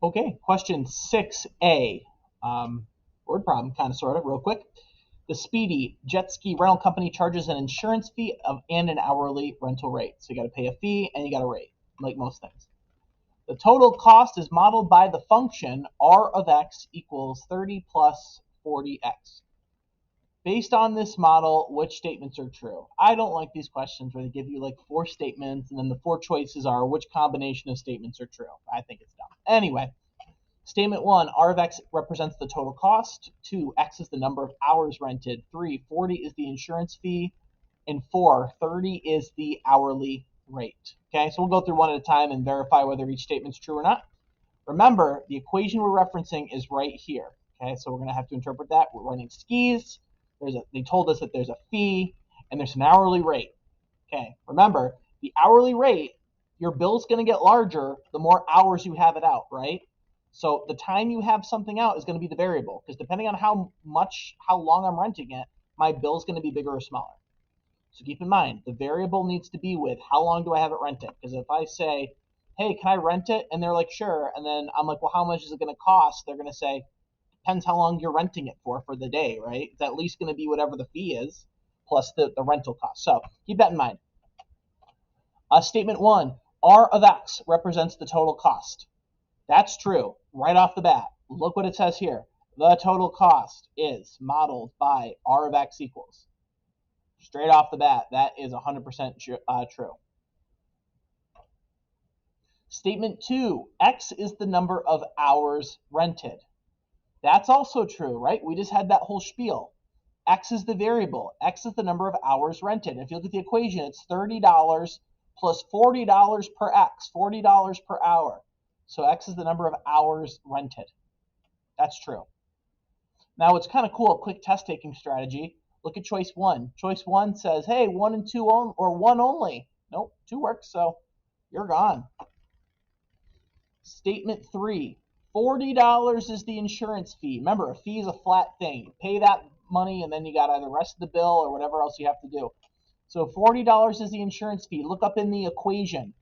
Okay, question 6A. Word problem, kind of, sort of, real quick. The Speedy jet ski rental company charges an insurance fee and an hourly rental rate. So you got to pay a fee and you got a rate, like most things. The total cost is modeled by the function r of x equals 30 plus 40x. Based on this model, which statements are true? I don't like these questions where they give you like 4 statements and then the 4 choices are which combination of statements are true. I think it's dumb. Anyway, statement 1, r of x represents the total cost. 2, x is the number of hours rented. 3, 40 is the insurance fee. And 4, 30 is the hourly rate. Okay, so we'll go through one at a time and verify whether each statement's true or not. Remember, the equation we're referencing is right here. Okay, so we're going to have to interpret that. We're running skis. They told us that there's a fee and there's an hourly rate. Okay, remember, the hourly rate, your bill's going to get larger the more hours you have it out, right? So the time you have something out is going to be the variable, because depending on how long I'm renting it, my bill's going to be bigger or smaller. So keep in mind, the variable needs to be with how long do I have it rented? Because if I say, hey, can I rent it? And they're like, sure. And then I'm like, well, how much is it going to cost? They're going to say, depends how long you're renting it for the day, right? It's at least going to be whatever the fee is plus the rental cost. So keep that in mind. Statement 1, r of x represents the total cost. That's true right off the bat. Look what it says here. The total cost is modeled by r of x equals. Straight off the bat, that is 100% true. Statement 2, x is the number of hours rented. That's also true, right? We just had that whole spiel. X is the variable. X is the number of hours rented. If you look at the equation, it's $30 plus $40 per X, $40 per hour. So X is the number of hours rented. That's true. Now, it's kind of cool, a quick test-taking strategy. Look at choice 1. Choice 1 says, hey, 1 and 2 or 1 only. Nope, 2 works, so you're gone. Statement 3. $40 is the insurance fee. Remember, a fee is a flat thing. You pay that money and then you got either the rest of the bill or whatever else you have to do. So $40 is the insurance fee. Look up in the equation.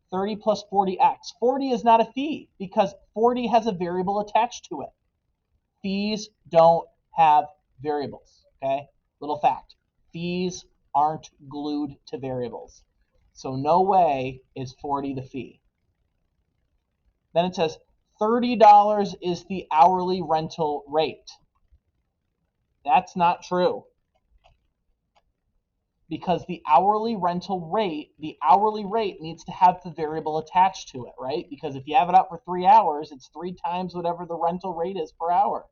30 plus 40x. 40 is not a fee because 40 has a variable attached to it. Fees don't have variables, okay? Little fact. Fees aren't glued to variables. So no way is 40 the fee. Then it says $30 is the hourly rental rate. That's not true. Because the hourly rental rate, needs to have the variable attached to it, right? Because if you have it out for 3 hours, it's 3 times whatever the rental rate is per hour.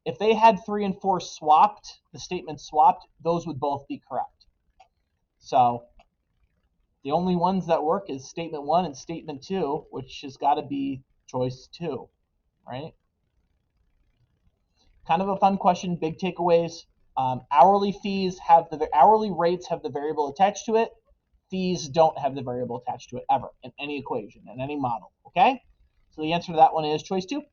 If they had 3 and 4 swapped, the statement swapped, those would both be correct. So the only ones that work is statement 1 and statement 2, which has got to be choice 2, right? Kind of a fun question, big takeaways. Hourly rates have the variable attached to it. Fees don't have the variable attached to it ever in any equation, in any model, okay? So the answer to that one is choice 2.